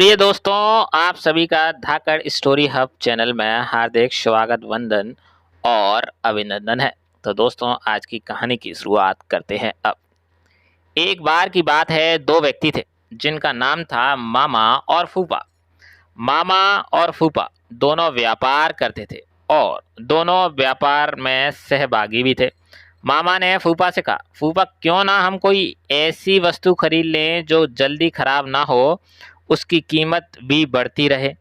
प्रिय दोस्तों, आप सभी का धाकड़ स्टोरी हब चैनल में हार्दिक स्वागत, वंदन और अभिनंदन है। तो दोस्तों, आज की कहानी की शुरुआत करते हैं अब। एक बार की बात है, दो व्यक्ति थे जिनका नाम था मामा और फूफा। मामा और फूफा दोनों व्यापार करते थे और दोनों व्यापार में सहभागी भी थे। मामा ने फूफा से कहा, फूफा क्यों ना हम कोई ऐसी वस्तु खरीद लें जो जल्दी खराब ना हो, उसकी कीमत भी बढ़ती रहे,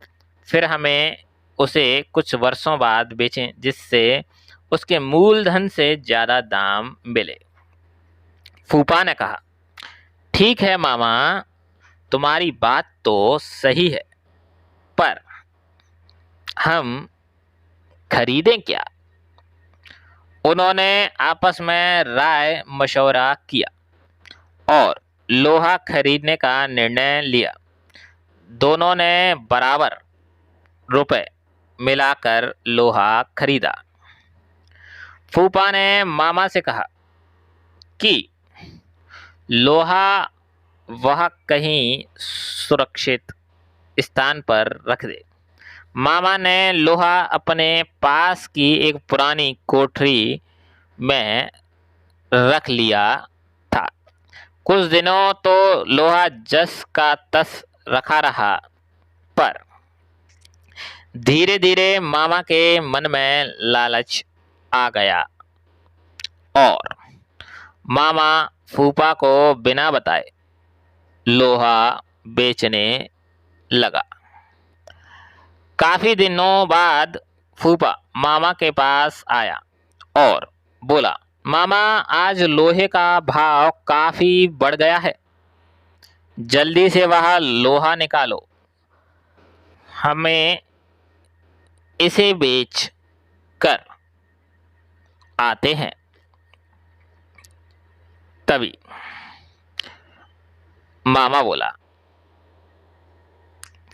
फिर हमें उसे कुछ वर्षों बाद बेचें जिससे उसके मूलधन से ज़्यादा दाम मिले। फूफा ने कहा, ठीक है मामा, तुम्हारी बात तो सही है, पर हम खरीदें क्या? उन्होंने आपस में राय मशवरा किया और लोहा खरीदने का निर्णय लिया। दोनों ने बराबर रुपए मिलाकर लोहा खरीदा। फूफा ने मामा से कहा कि लोहा वह कहीं सुरक्षित स्थान पर रख दे। मामा ने लोहा अपने पास की एक पुरानी कोठरी में रख लिया था। कुछ दिनों तो लोहा जस का तस रखा रहा, पर धीरे धीरे मामा के मन में लालच आ गया और मामा फूफा को बिना बताए लोहा बेचने लगा। काफी दिनों बाद फूफा मामा के पास आया और बोला, मामा आज लोहे का भाव काफी बढ़ गया है, जल्दी से वह लोहा निकालो, हमें इसे बेच कर आते हैं। तभी मामा बोला,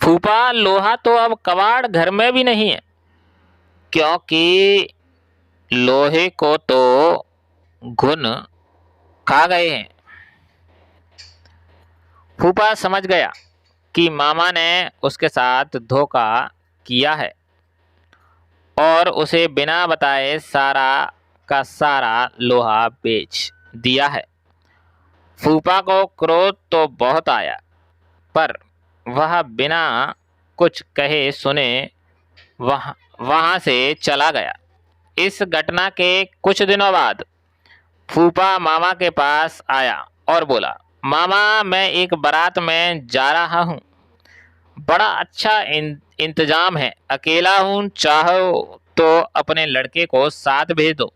फूफा लोहा तो अब कबाड़ घर में भी नहीं है, क्योंकि लोहे को तो घुन खा गए हैं। फूफा समझ गया कि मामा ने उसके साथ धोखा किया है और उसे बिना बताए सारा का सारा लोहा बेच दिया है। फूफा को क्रोध तो बहुत आया, पर वह बिना कुछ कहे सुने वहां से चला गया। इस घटना के कुछ दिनों बाद फूफा मामा के पास आया और बोला, मामा मैं एक बारात में जा रहा हूँ, बड़ा अच्छा इंतजाम है, अकेला हूँ, चाहो तो अपने लड़के को साथ भेज दो,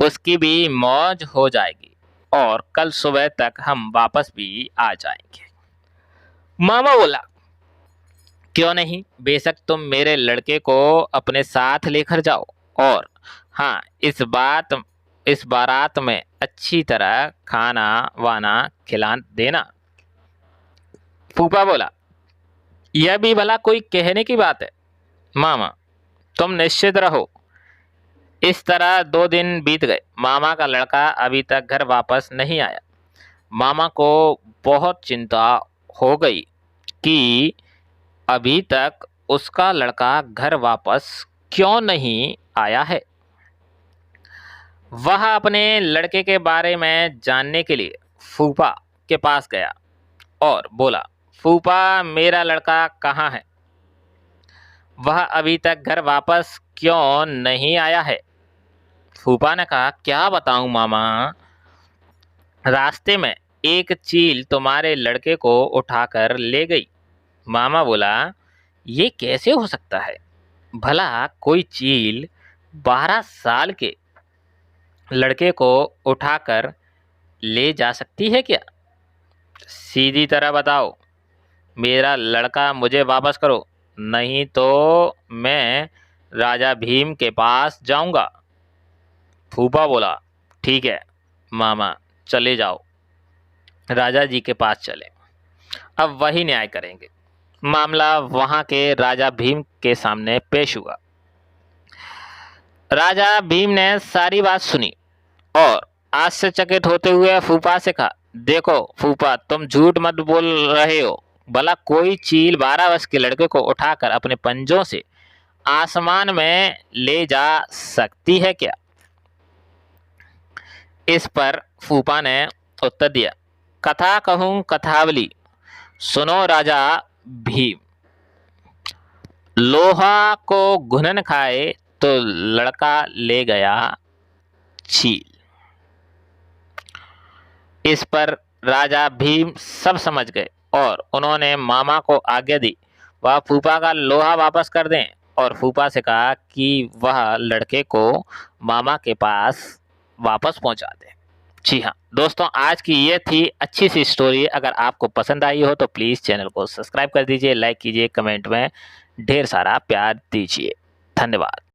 उसकी भी मौज हो जाएगी और कल सुबह तक हम वापस भी आ जाएंगे। मामा बोला, क्यों नहीं, बेशक तुम मेरे लड़के को अपने साथ लेकर जाओ और हाँ, इस बारात में अच्छी तरह खाना वाना खिला देना। फूफा बोला, यह भी भला कोई कहने की बात है, मामा तुम निश्चित रहो। इस तरह 2 दिन बीत गए। मामा का लड़का अभी तक घर वापस नहीं आया। मामा को बहुत चिंता हो गई कि अभी तक उसका लड़का घर वापस क्यों नहीं आया है। वह अपने लड़के के बारे में जानने के लिए फूफा के पास गया और बोला, फूफा मेरा लड़का कहाँ है? वह अभी तक घर वापस क्यों नहीं आया है? फूफा ने कहा, क्या बताऊं मामा, रास्ते में एक चील तुम्हारे लड़के को उठाकर ले गई। मामा बोला, ये कैसे हो सकता है? भला कोई चील 12 साल के लड़के को उठाकर ले जा सकती है क्या? सीधी तरह बताओ, मेरा लड़का मुझे वापस करो, नहीं तो मैं राजा भीम के पास जाऊंगा। फूफा बोला, ठीक है मामा, चले जाओ, राजा जी के पास चले, अब वही न्याय करेंगे। मामला वहां के राजा भीम के सामने पेश हुआ। राजा भीम ने सारी बात सुनी और आश्चर्यचकित होते हुए फूफा से कहा, देखो फूफा, तुम झूठ मत बोल रहे हो, भला कोई चील 12 वर्ष के लड़के को उठाकर अपने पंजों से आसमान में ले जा सकती है क्या? इस पर फूफा ने उत्तर दिया, कथा कहूँ कथावली, सुनो राजा भीम। लोहा को घुनन खाए तो लड़का ले गया चील। इस पर राजा भीम सब समझ गए और उन्होंने मामा को आज्ञा दी वह फूफा का लोहा वापस कर दें और फूफा से कहा कि वह लड़के को मामा के पास वापस पहुंचा दें। जी हाँ दोस्तों, आज की ये थी अच्छी सी स्टोरी। अगर आपको पसंद आई हो तो प्लीज़ चैनल को सब्सक्राइब कर दीजिए, लाइक कीजिए, कमेंट में ढेर सारा प्यार दीजिए। धन्यवाद।